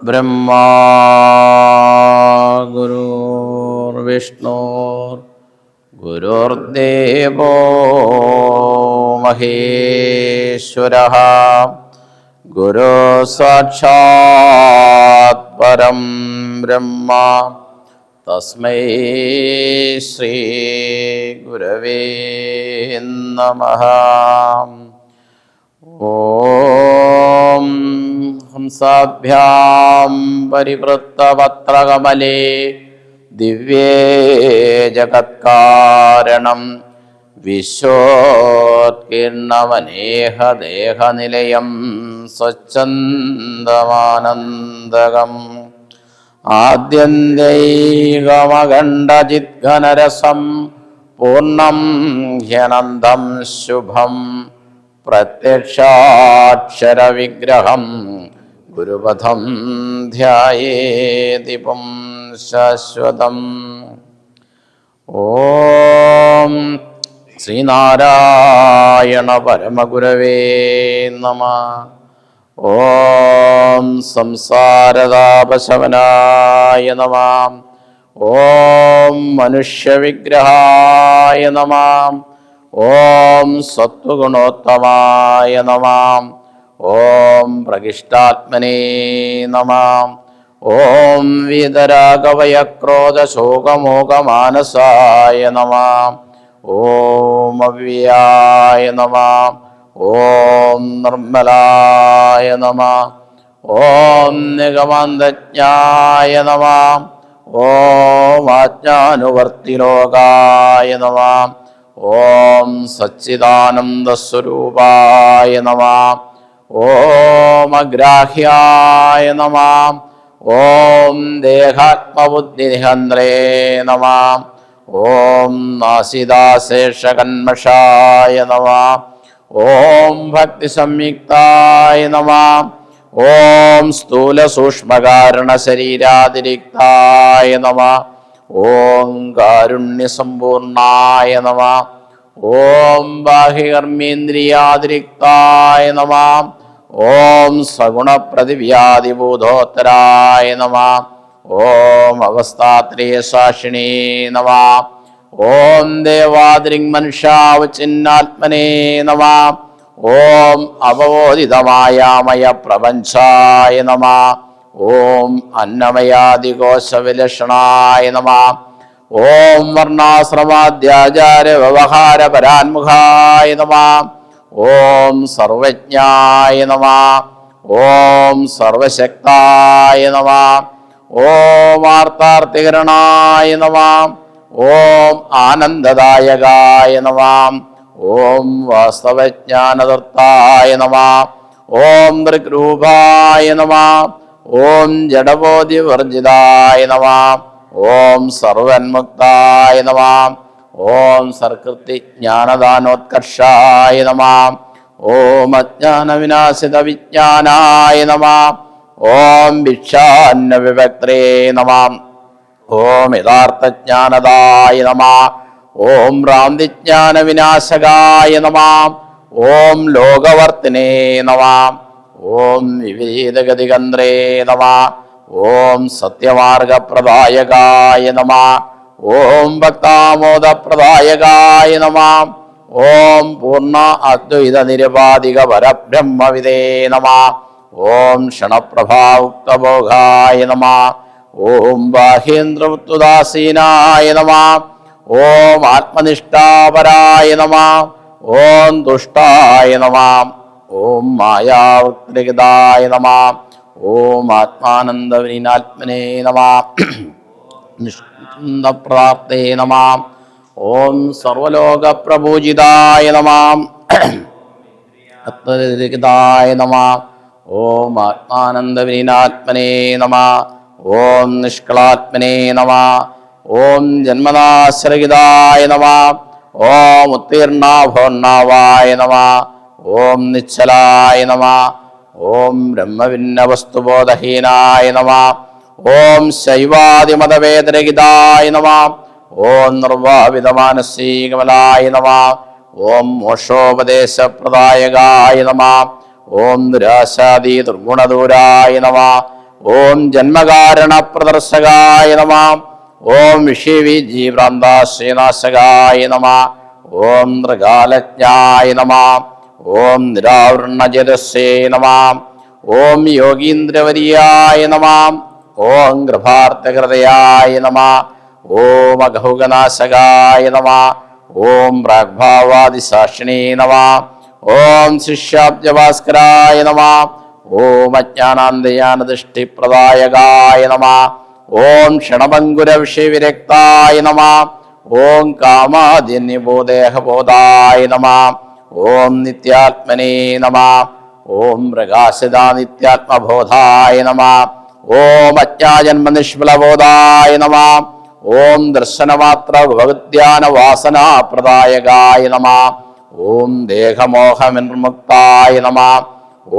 गुरुर्ब्रह्मा गुरुर्विष्णुर् गुरुर्देवो महेश्वरः गुरु साक्षात् परं ब्रह्म तस्मै श्री गुरवे नमः। ओम हंसाभ्यां परिवृत्तवक्त्रकमले दिव्ये जगत्कारणं विश्वोत्कीर्णमनेहदेहनिलयं स्वच्छन्दमानन्दगम् आद्यन्तैकमखण्डचिद्घनरसं पूर्णं ह्यनन्दं शुभं प्रत्यक्षाक्षरविग्रहं गुरुपदं ध्यायेति पुं शाश्वतम्। ओम श्रीनारायण परमगुरवे नमः। ओम संसारतापशमनाय नमः। ओम मनुष्यविग्रहाय नमः। ओम सत्त्वगुणोत्तमाय नमः। ओम प्रकृष्टात्मने नमः। ओम वीतरागभयक्रोधशोकमोहमानसाय नमः। ओम अव्ययाय नमः। ओम निर्मलाय नमः। ओम निगमान्तज्ञाय नमः। ओम आज्ञानुवर्तिलोकाय नमः। ओम सच्चिदानन्दस्वरूपाय नमः। ओम अग्राह्याय नमः। ओम देहात्मबुद्धिनिहन्त्रे नमः। ओम नासिदाशेषकन्मषाय नमः। ओम भक्तिसंयुक्ताय नमः। ओम स्थूलसूक्ष्मकारणशरीरातिरिक्ताय नमः। ओम कारुण्यसम्पूर्णाय नमः। ओम बाह्यकर्मेन्द्रियातिरिक्ताय नमः। ओम सगुणप्रतिव्याधिबोधोत्तराय नमः। ओम अवस्थात्रयशासिने नमः। ओम देवादिरिङ्मनुष्यावचिन्नात्मने नमः। ओम अवबोधितमायामय प्रपञ्चाय नमः। ओम अन्नमयादिकोशविलक्षणाय नमः। ओम वर्णाश्रमाद्याचार्यव्यवहारपरान्मुखाय नमः। ओम सर्वज्ञाय नमः। ओम सर्वशक्ताय नमः। ओम आर्तार्तिकरणाय नमः। ओम आनन्ददायकाय नमः। ओम वास्तवज्ञानदत्ताय नमः। ओम दृग्रूपाय नमः। ओम जडबोधिवर्जिताय नमः। ओम सर्वन्मुक्ताय नमः। ओम सर्कृतिज्ञानदानोत्कर्षाय नमः। ओम अज्ञानविनाशितविज्ञानाय नमः। ओम भिक्षान्नविभक्त्रे नमः। ओम यथार्थज्ञानदाय नमः। ओम भ्रान्तिज्ञानविनाशकाय नमः। ओम लोकवर्तिने नमः। ओम विविधगतिगन्ध्रे नमः। ओम सत्यमार्गप्रदायकाय नमः। ओम भक्तामोदप्रदायकाय नमः। ओम पूर्ण अद्वैत निरपादिक परब्रह्मविदे नमः। ओम क्षणप्रभाउक्तभोगाय नमः। ओम बाहेन्द्रवृत्तुदासीनाय नमः। ओम आत्मनिष्ठापराय नमः। ओम दुष्टाय नमः। ओम मायावृत्तिगताय नमः। ओम आत्मानन्दविनीनात्मने नमः। निष्कुन्दप्राप्ते नमः। ओम सर्वलोकप्रपूजिताय नमः। आत्मनिर्गताय नमः। ओम आत्मानन्दविनीनात्मने नमः। ओम निष्कलात्मने नमः। ओम जन्मनाशरहिताय नमः। ओम उत्तीर्णाभोन्नावाय नमः। ओम निश्चलाय नमः। ओम ब्रह्मभिन्नवस्तुबोधहीनाय नमः। ओम शैवादिमतवेदरहिताय नमः। ओम निर्वाविदमानसीकमलाय नमः। ओम मोक्षोपदेशप्रदायकाय नमः। ओम निराशादि दुर्गुणदूराय नमः। ഓം ജന്മകാരണപ്രദർശകായ നമ. ഓം വിഷയവിജീവ്രാന്താശ്രീനാശകായ നമ. ഓം നൃഗാലജ്ഞായ നമ. ഓം നിരാവൃണജലസ്യേ നമ. ഓം യോഗീന്ദ്രവര്യായ നമ. ഓം ഗൃഭാർത്ഥഹൃദയായ നമ. ഓം അഘൗഗനാശകായ നമ. ഓം പ്രാഗ്ഭാവാദിസാക്ഷിണേ നമ. ഓം ശിഷ്യാബ്ജഭാസ്കരായ നമ. ഓം അജ്ഞാനാന്തയാനദൃഷ്ടിപ്രദായകായ നമ. ഓം ക്ഷണഭംഗുരവിഷയവിരക്തായ നമ. ഓം കാമാദിന്യബോധേഹബോധായ നമ. ഓം നിത്യാത്മനേ നമ. ഓം പ്രകാശിതാ നിത്യാത്മബോധായ നമ. ഓം അജ്ഞാജന്മനിഷ്ഫലബോധായ നമ. ഓം ദർശനമാത്ര ഭഗവദ്ധ്യാനവാസനാപ്രദായകായ നമ. ഓം ദേഹമോഹനിർമുക്തായ നമ.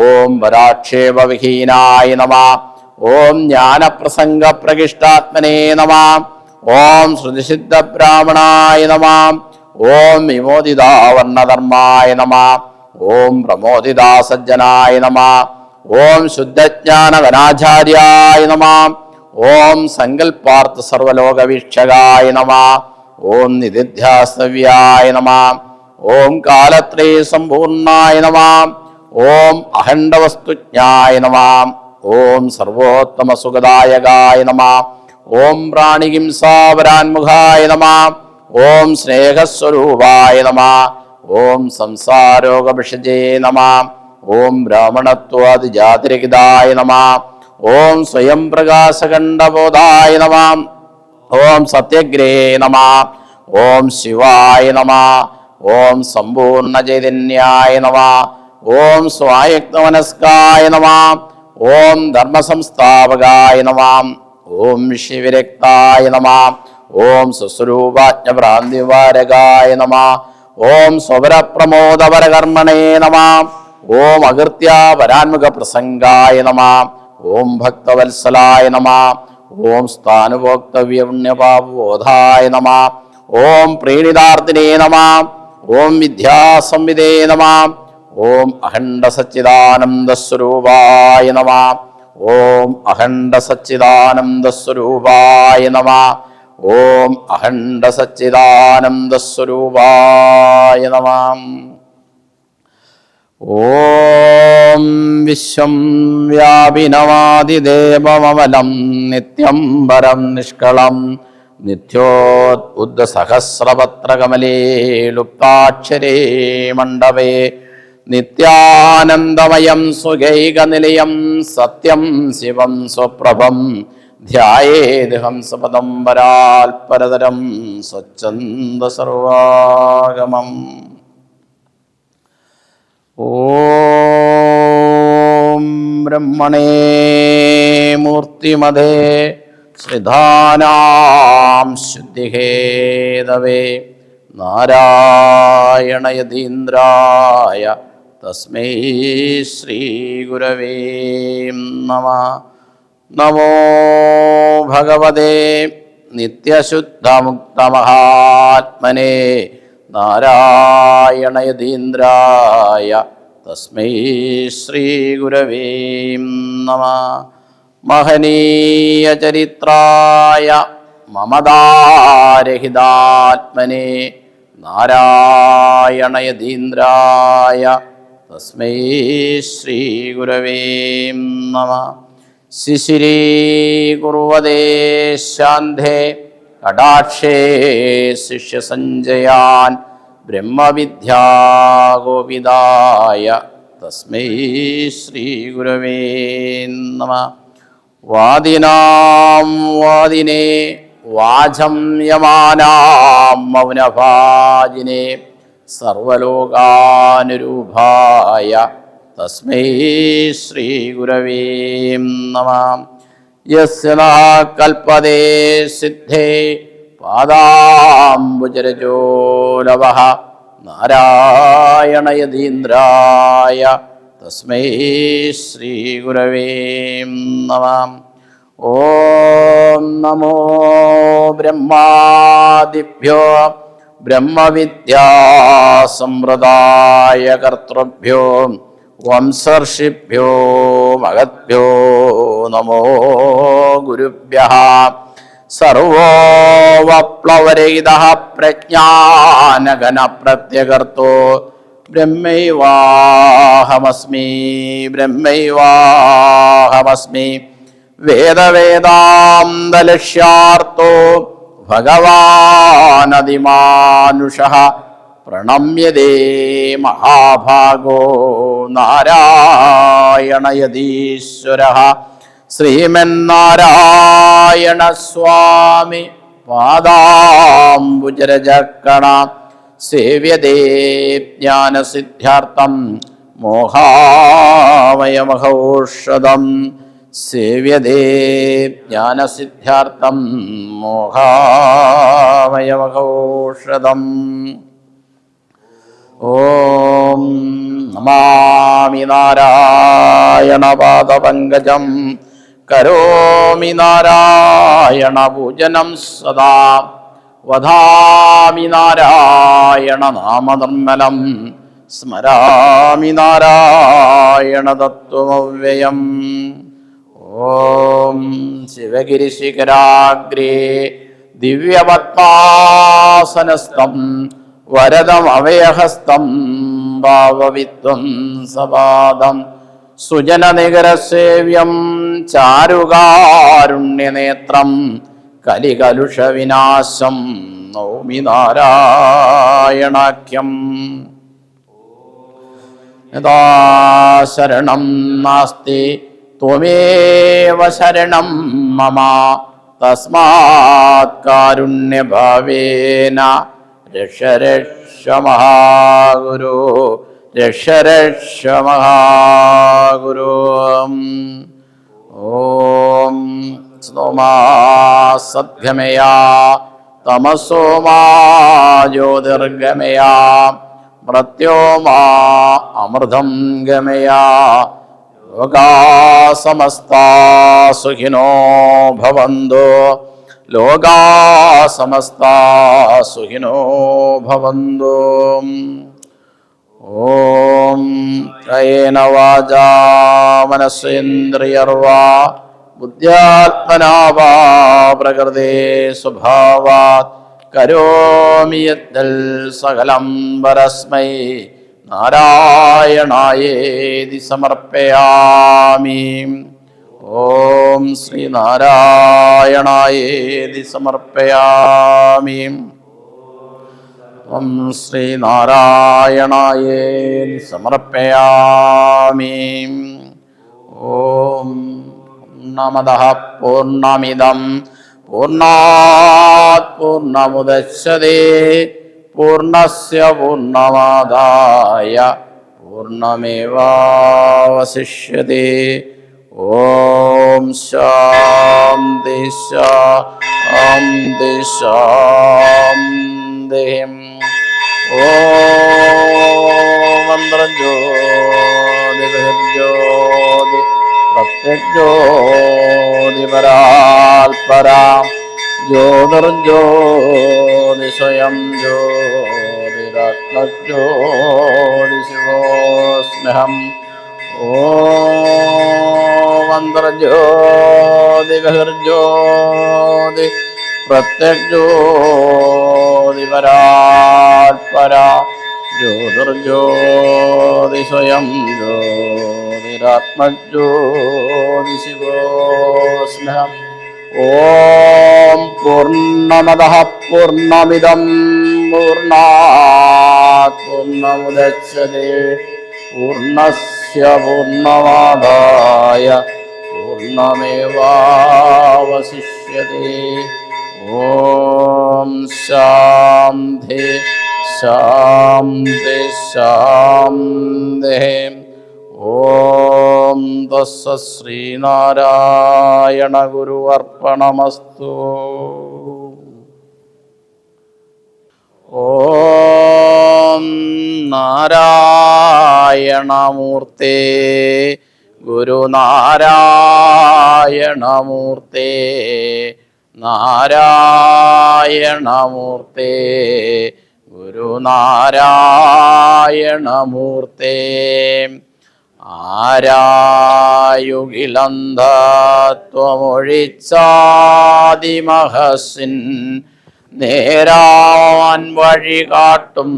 ഓം പരാക്ഷേപവിഹീനായ നമ. ഓം ജ്ഞാനപ്രസംഗപ്രകിഷ്ടാത്മനേ നമ. ഓം ശ്രുതിസിദ്ധബ്രാഹ്മണായ നമ. ഓം വിമോദിതാവർണധർമായ നമ. ഓം പ്രമോദിതാസജ്ജനായ നമ. ഓം ശുദ്ധജ്ഞാനഘനാചാര്യായ നമ. ഓം സങ്കൽപ്പാർത്ഥ സർവലോകവീക്ഷകായ നമ. ഓം നിധിധ്യാസ്തവ്യായ നമ. ഓം കാലത്രയ സമ്പൂർണായ നമ. ഓം അഖണ്ഡവസ്തുജ്ഞായ നമ. ഓം സർവോത്തമസുഖദായകായ നമ. ഓം പ്രാണിഹിംസാപരാന്മുഖായ നമ. ഓം സ്നേഹസ്വരൂപായ നമ. ഓം സംസാരോഗഭിഷജേ നമ. ഓം ബ്രാഹ്മണത്വാദിജാതിരഹിതായ നമ. ഓം സ്വയം പ്രകാശഖണ്ഡബോധായ നമ. ഓം സത്യഗ്രേ നമ. ഓം ശിവായ നമ. ഓം സമ്പൂർണ്ണ ചൈതന്യായ നമ. ഓം സ്വായക്തമനസ്കായ നമ. ഓം ധർമ്മസംസ്ഥാപകായ നമ. ഓം വിഷയവിരക്തായ നമ. ഓം സ്വസ്വരൂപാജ്ഞഭ്രാന്തിവാരകായ നമ. ഓം സ്വപരപ്രമോദപരകർമ്മണേ നമ. ഓം അകൃത്യാപരാന്മുഖപ്രസംഗായ നമ. ഓം ഭക്തവത്സലായ നമ. ഓം സ്ഥാനുഭോക്തവ്യപുണ്യപാപബോധായ നമ. ഓം പ്രീണിതാർത്ഥിനേ നമ. ഓം വിദ്യാസംവിദേ നമ. ഓം അഖണ്ഡ സച്ചിദാനന്ദസ്വരൂപായ നമ. ഓം അഖണ്ഡ സച്ചിദാനന്ദസ്വരൂപായ നമ. ഓം അഖണ്ഡ സച്ചിദാനന്ദസ്വരൂപായ നമ. ഓം വിശ്വം വ്യാപിനമാതിദേവമമലം നിത്യം പരം നിഷ്കളം നിത്യോദ്ബുദ്ധസഹസ്രപത്രകമലേ ലുപ്താക്ഷരേ മണ്ഡപേ നിത്യാനന്ദമയം സുഖൈകനിലയം സത്യം ശിവം സ്വപ്രഭം ധ്യായേദഹം സപദം പരാൽപരതരം സ്വച്ഛന്ദ സർവാഗമം. ഓം ബ്രഹ്മണേ മൂർത്തിമതേ ശ്രിധാനാം ശുദ്ധിഹേതവേ നാരായണയതീന്ദ്രായ തസ്മൈ ശ്രീ ഗുരവേ നമഃ. നമോ ഭഗവതേ നിത്യശുദ്ധമുക്തമഹാത്മനേ നാരായണയതീന്ദ്രായ തസ്മൈ ശ്രീ ഗുരവേ നമഃ. മഹനീയചരിത്രായ മമതാരഹിതാത്മനേ നാരായണയതീന്ദ്രായ തസ്മൈ ശ്രീ ഗുരവേ നമഃ. ശിശിരീ കുർവദേ ശാന്തേ കടാക്ഷേ ശിഷ്യസഞ്ജയാൻ ബ്രഹ്മവിദ്യാഗോപിതായ തസ്മൈ ശ്രീ ഗുരവേ നമഃ. വാദിനാം വാദിനേ വാചം യമാനാം മൗനഭാജിനേ സർവലോകാനുരൂപായ തസ്മൈ ശ്രീ ഗുരവേ നമഃ. യസ്യ ന കൽപ്പതേ സിദ്ധേ പാദാംബുജരജോ ലവഃ നാരായണയതീന്ദ്രായ തസ്മൈ ശ്രീ ഗുരവേ നമഃ. ഓം നമോ ബ്രഹ്മാദിഭ്യോ ബ്രഹ്മവിദ്യാസമ്പ്രദായ കർത്തൃഭ്യോ വംസർഷിഭ്യോ മഹദ്ഭ്യോ നമോ ഗുരുഭ്യഃ. സർവോ വപ്ലവരഹിതഃ പ്രജ്ഞാനഘന പ്രത്യഗർത്തോ ബ്രഹ്മൈവാഹമസ്മി ബ്രഹ്മൈവാഹമസ്മി. വേദവേദാന്തലക്ഷ്യാർത്ഥോ ഭഗവാനതിമാനുഷഃ പ്രണമ്യതേ മഹാഭാഗോ നാരായണയതീശ്വരഃ. ശ്രീമന്നാരായണ സ്വാമി പാദാംബുജരജക്കണ സേവ്യതേ ജ്ഞാനസിദ്ധ്യാർത്ഥം മോഹാമയമഹൗഷധം. സേവ്യതേ ജ്ഞാനസിദ്ധ്യാർത്ഥം മോഹാമയമഹൗഷധം. ഓം നമാമി നാരായണ പാദപങ്കജം കരോമി നാരായണ പൂജനം സദാ. വധാമി നാരായണ നാമനിർമ്മലം സ്മരാമി നാരായണ തത്വമവ്യയം. ഓം ശിവഗിരിശിഖരാഗ്രേ ദിവ്യപത്മാസനസ്ഥം വരദം അഭയഹസ്തം ഭാവവിത്വം സപാദം. സുജനനികരസേവ്യം ചാരുകാരുണ്യനേത്രം കലികലുഷവിനാശം നൗമി നാരായണാഖ്യം. യഥാ ശരണം നാസ്തി ത്വമേവ ശരണം മമ തസ്മാത് കാരുണ്യഭാവേന രക്ഷ രക്ഷ മഹാഗുരു രക്ഷ രക്ഷ മഹാഗുരു. ഓം സ്നോമാ സദ്ഗമയാ തമസോമാ ജ്യോതിർഗമയാ മൃത്യോമാ അമൃതം ഗമയാ. ലോകാ സമസ്താ സുഖിനോ ഭവന്തു ലോകാ സമസ്താ സുഖിനോ ഭവന്തു. ഓം കായേന വാചാ മനസേന്ദ്രിയർവാ ബുദ്ധ്യാത്മനാ വാ പ്രകൃതേ സ്വഭാവാത് കരോമി യദ്ദൽ സകലം പരസ്മൈ നാരായണായേതി സമർപ്പയാമി. ഓം ശ്രീനാരായണായേതി സമർപ്പയാമി. ഓം ശ്രീനാരായണായേതി സമർപ്പയാമി. ഓം പൂർണ്ണമദഃ പൂർണ്ണമിദം പൂർണ്ണാത് പൂർണ്ണമുദച്യതേ പൂർണ്ണസ്യ പൂർണ്ണമാദായ പൂർണ്ണമേവാവശിഷ്യതേ. ഓം ശാന്തി ശാന്തി ശാന്തി. ഓം മന്ത്രജ്യോതി ബഹിർജ്യോതി പ്രത്യജ്യോതി പരാൽപരാ ജ്യോതിർജ്യോതി സ്വയം ജ്യോതിരാത്മജ്യോതി ശിവോസ്മ്യഹം. ഓം മന്ത്രജ്യോതി ബഹിർജ്യോതി പ്രത്യജ്യോതി പരാൽപരാ ജ്യോതിർജ്യോതി സ്വയം ജ്യോതിരാത്മജ്യോതി ശിവോസ്മ്യഹം. ഓം പൂർണ്ണമദഃ പൂർണ്ണമിദം പൂർണ്ണാത് പൂർണ്ണമുദച്യതേ പൂർണ്ണസ്യ പൂർണ്ണമാദായ പൂർണ്ണമേവാവശിഷ്യതേ. ഓം ശാന്തി ശാന്തി ശാന്തി. ഓം തസ്സത് ശ്രീനാരായണ ഗുരു അർപ്പണമസ്തു. ഓം നാരായണമൂർത്തേ ഗുരുനാരായണമൂർത്തേ നാരായണമൂർത്തേ ഗുരുനാരായണമൂർത്തേ. ആരായുകിലന്ധത്വമൊഴിച്ചാതിമഹസിൻ നേരാൻ വഴി കാട്ടും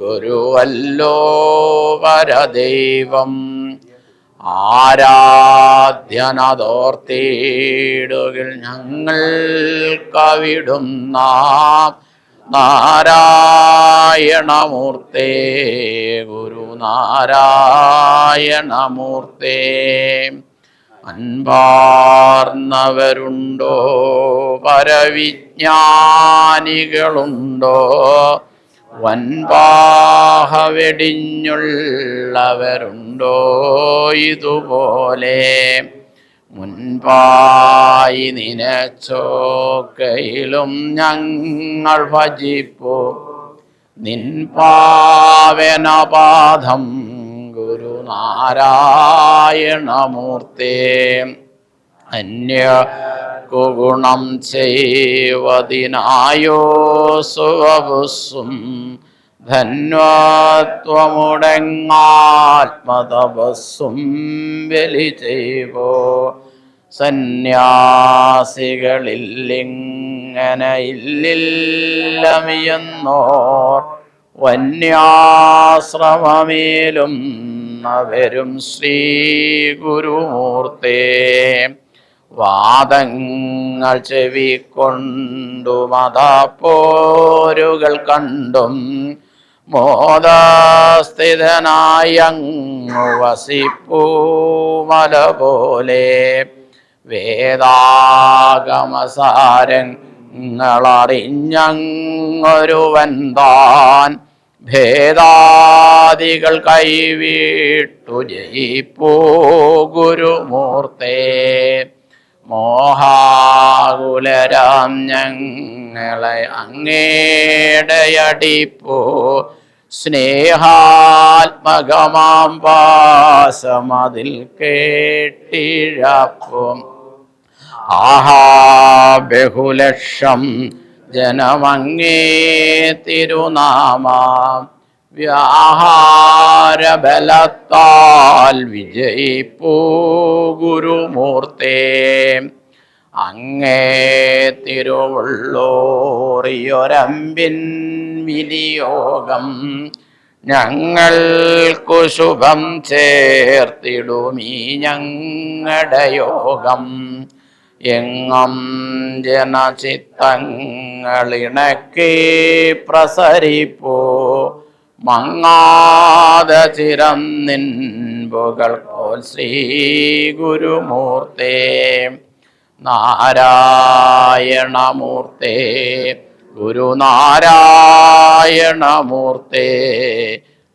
ഗുരുവല്ലോ പരദൈവം. ആരാധ്യനതോർത്തിടുകിൽ ഞങ്ങൾ കവിടുന്ന നാരായണമൂർത്തേ ഗുരുനാരായണമൂർത്തേ. അൻപാർന്നവരുണ്ടോ പരവിജ്ഞാനികളുണ്ടോ വൻപാഹവെടിഞ്ഞുള്ളവരുണ്ടോ ഇതുപോലെ മുൻപായി നിനച്ചോക്കയിലും ഞങ്ങൾ ഭജിപ്പു നിൻ പാവനപാദം ഗുരുനാരായണമൂർത്തേ. അന്യകുഗുണം ചെയ്വതിനായോ സുവപുസ്സും ധന്വത്വമുടങ്ങാത്മതപസ്സും ബലി ചെയ്വോ. സന്യാസികളില്ലിങ്ങനെയില്ലമിയെന്നോർ വന്യാശ്രമമേലും അവരും ശ്രീ ഗുരുമൂർത്തേ. വാദങ്ങൾ ചെവിക്കൊണ്ടു മതപ്പോരുകൾ കണ്ടും മോദസ്ഥിതനായങ്ങു വസിപ്പൂ മല പോലെ. വേദാഗമസാരങ്ങളറിഞ്ഞങ്ങൊരുവൻ താൻ ഭേദാദികൾ കൈവിട്ടു ജയിപ്പൂ ഗുരുമൂർത്തേ. മോഹാകുലരാം ഞങ്ങളെ അങ്ങേടയടിപ്പോ സ്നേഹാത്മകമാം പാശമതിൽ കേട്ടിഴപ്പും. ആഹാ ബഹുലക്ഷം ജനമങ്ങേ തിരുനാമം വ്യാഹാരബലത്താൽ വിജയിപ്പൂ ഗുരുമൂർത്തേ. അങ്ങേ തിരുവുള്ളോറിയൊരമ്പിൻ വിനിയോഗം ഞങ്ങൾക്കു ശുഭം ചേർത്തിടുമീ ഞങ്ങളുടെ എങ്ങം ജനചിത്തങ്ങളിണക്കി പ്രസരിപ്പോ മങ്ങാത ചിരം നിൻപുകൾ പോൽ ശ്രീ ഗുരുമൂർത്തേ. നാരായണമൂർത്തേ ഗുരുനാരായണമൂർത്തേ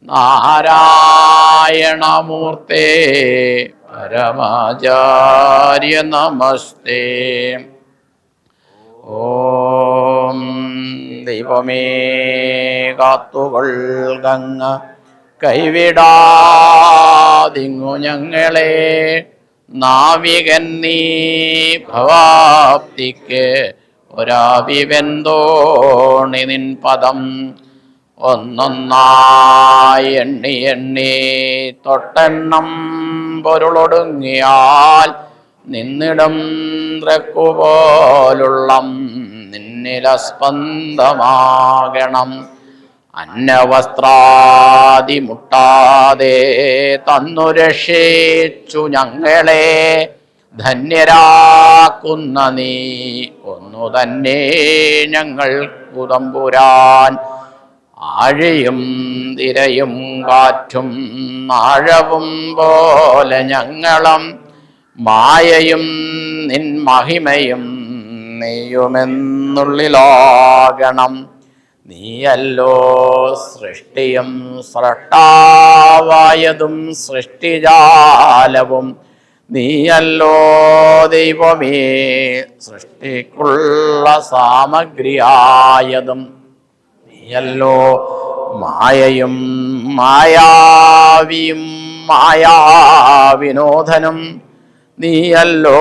നാരായണമൂർത്തേ പരമാചാര്യ നമസ്തേ. ഓം ദൈവമേ കാത്തുകൊള്ളുക കൈവിടാതിങ്ങു ഞങ്ങളെ. നാവികൻ നീ ഭവാപ്തിക്ക് ഒരാവിവെന്തോണി നിൻ പദം ഒന്നൊന്നായി എണ്ണി എണ്ണി തൊട്ടെണ്ണം പൊരുളൊടുങ്ങിയാൽ നിന്നിടും ദ്രക്കുപോലുള്ളം നിന്നിലസ്പന്ദമാകണം. അന്നവസ്ത്രാദി മുട്ടാതെ തന്നു രക്ഷിച്ചു ഞങ്ങളെ ധന്യരാക്കുന്ന നീ ഒന്നു തന്നെ ഞങ്ങൾ കുതമ്പുരാൻ. ആഴയും തിരയും കാറ്റും ആഴവും പോലെ ഞങ്ങളും മായയും നിൻ മഹിമയും നെയ്യുമെന്നുള്ളിലാകണം. നീയല്ലോ സൃഷ്ടിയും സ്രഷ്ടാവായതും സൃഷ്ടിജാലവും. നീയല്ലോ ദൈവമേ സൃഷ്ടിക്കുള്ള സാമഗ്രിയായതും. നീയല്ലോ മായയും മായാവിയും മായാവിനോദനും. നീയല്ലോ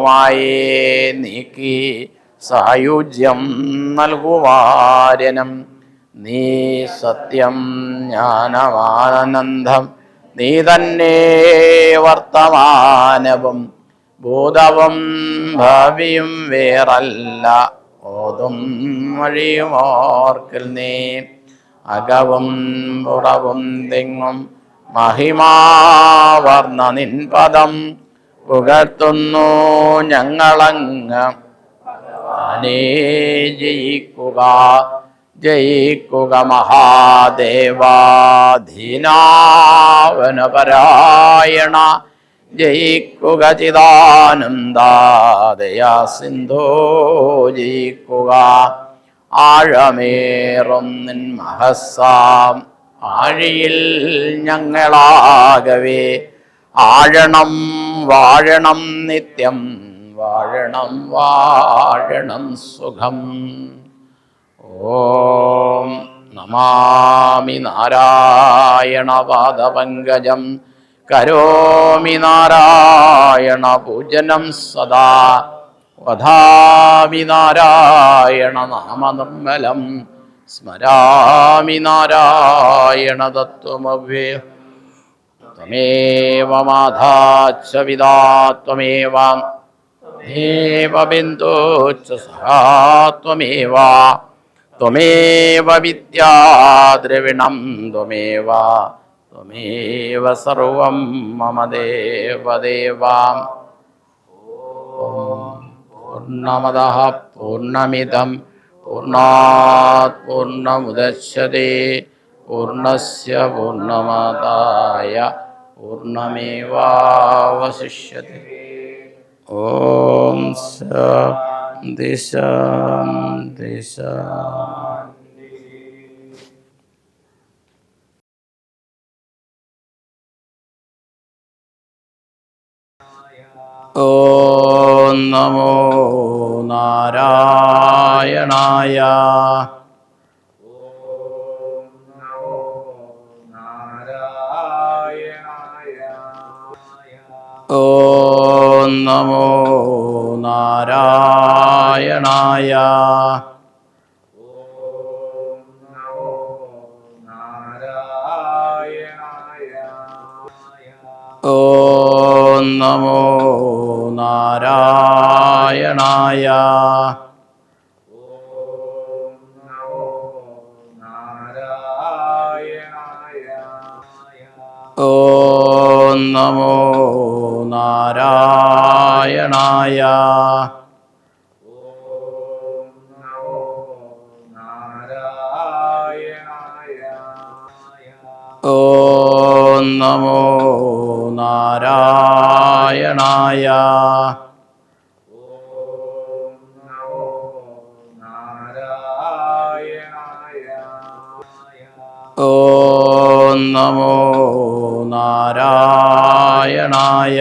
മായേ നീക്കി സായുജ്യം നൽകുവാരനും. നീ സത്യം ജ്ഞാനമാനന്ദം നീ തന്നെ വർത്തമാനവും ഭൂതവും ഭാവിയും വേറല്ല. ഓതും വഴിയുമോർക്കിൽ നീ അകവും പുറവും തെങ്ങും മഹിമാവർണ്ണ നിൻ പദം പുകഴ്ത്തുന്നു ഞങ്ങളങ്ങ്. അനേ ജയിക്കുക ജയിക്കുക മഹാദേവാധീനാവന പരായണ. ജയിക്കുക ചിദാനന്ദാദയാ സിന്ധോ. ജയിക്കുക ആഴമേറും നിൻ മഹസ്സാം ആഴിയിൽ ഞങ്ങളാകവേ. ആഴണം വാഴണം നിത്യം വാഴണം വാഴണം സുഖം. ഓം നമാമി നാരായണ പാദപങ്കജം കരോമി നാരായണ പൂജനം സദാ. വധാമി നാരായണ നാമനിർമ്മലം സ്മരാമി നാരായണ തത്വമവ്യയം. ത്വമേവ മാധാച്ച പിതാ ത്വമേവ ബിന്ദുശ്ച സഹാ ത്വമേവ. ത്വമേവ വിദ്യാ ദ്രവിണം ത്വമേവ. ത്വമേവ സർവം മമ ദേവദേവ. പൂർണ്ണമദഃ പൂർണ്ണമിദം പൂർണ്ണാത് പൂർണ്ണമുദച്യത്തെ പൂർണ്ണസ്യ പൂർണ്ണമാദായ പൂർണ്ണമേവാവശിഷ്യത്തെ. ഓം ശാന്തി ശാന്തി ശാന്തി. ഓം നമോ നാരായണായ. ഓം നമോ നാരായണായ. ഓം നമോ നാരായണായ. ഓം നമോ നാരായണായ. ഓം നമോ നാരായണായ. ഓം നമോ നാരായണായ.